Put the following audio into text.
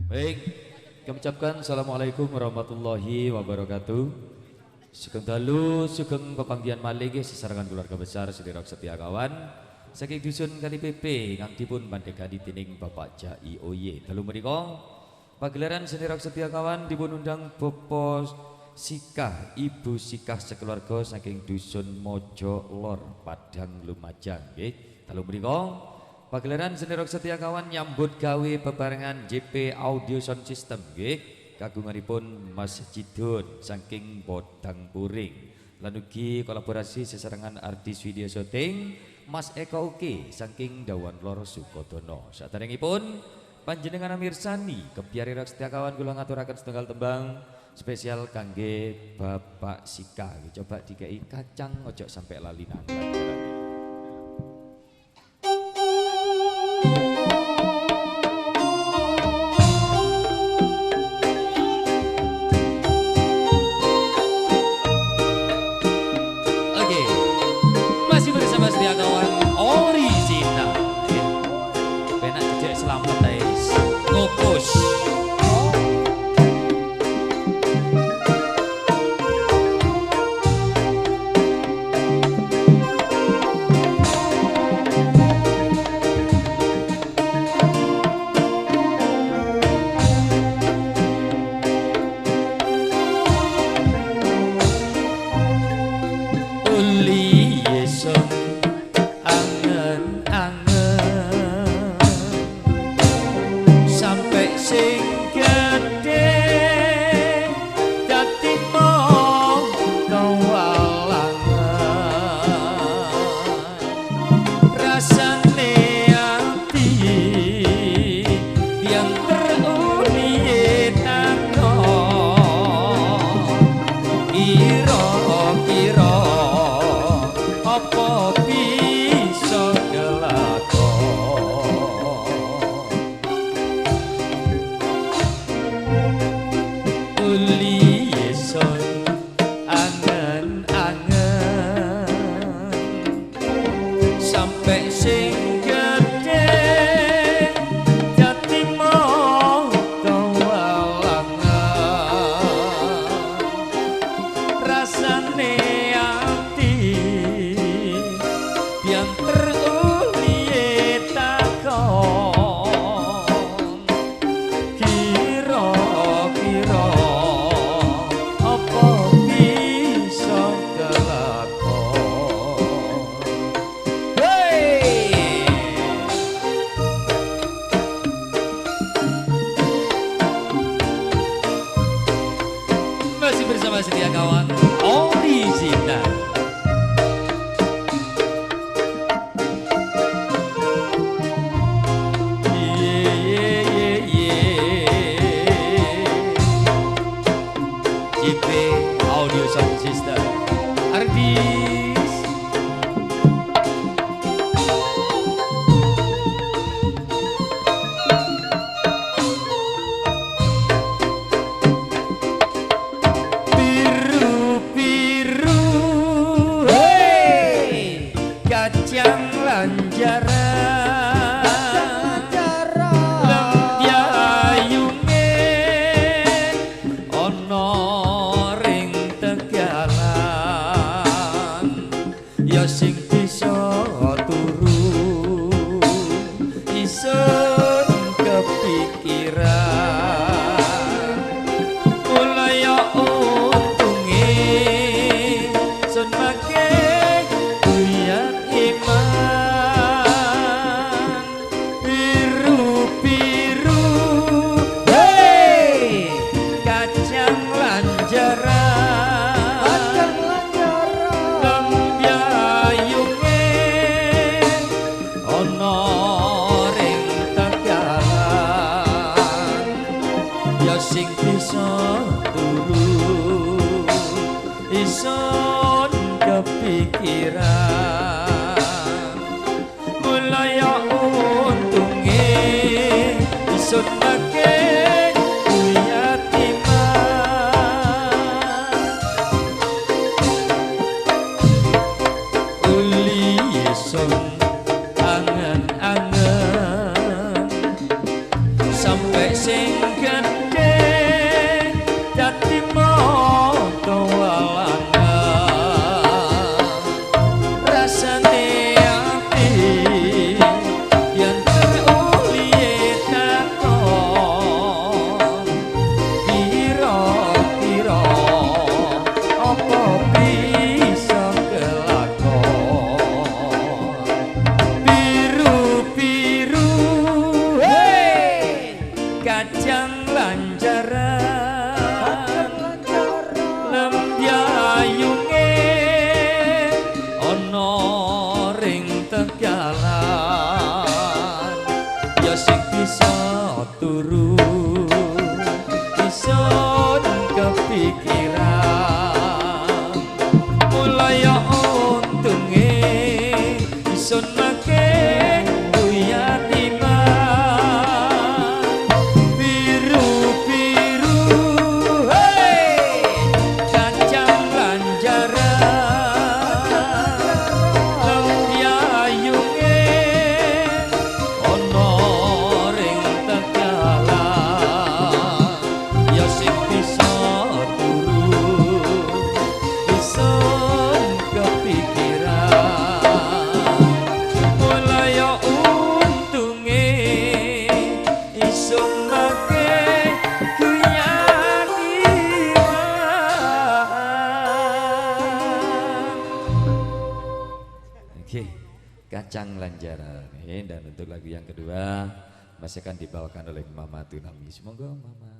Baik, kami ucapkan Assalamualaikum warahmatullahi wabarakatuh. Sugeng dalu, sugeng pepanggihan malih sesarengan keluarga besar sedherek setia kawan saking dusun Kali PP kang dipun pandegani dening Bapak Jai Oye. Dalu menika pagelaran sedherek setia kawan dipun undang Bapak Sikah, Ibu Sikah sekeluarga saking dusun Mojo Lor, Padang Lumajang nggih. Dalu menika pagelaran sedherek setia kawan nyambut gawe bebarengan JP Audio Sound System nggih kagunganipun Mas Cidon saking Bodang Puring. Lan ugi kolaborasi sesarengan artis video syuting Mas Eko Uki saking Dawan Lor Sukodono. Saderengipun panjenengan mirsani kebiyarirek setia kawan kula ngaturaken setunggal tembang spesial kangge Bapak Sika. Coba dikei kacang ojo sampai lalinan. Setia kawan original. JP Audio Sound System artis sing bisa turu isun kepikiran mulaya untunge sun make buyat iman biru-biru hey kacang lanjaran sing bisa turu ison kepikiran mulaya untunge ison make buyat iman uli ison angen-angen sampai Duwe sing gede dadi moto walangan rasane ati yen teruli takon kira-kira apa bisa kelakon biru-biru kacang lancaran lembyayunge ana ring tegalan ya sing bisa turu bisa kepikiran mulai untunge isun make Kacang Lanjaran. Dan untuk lagu yang kedua masih akan dibawakan oleh Mama Tunami. Semoga Mama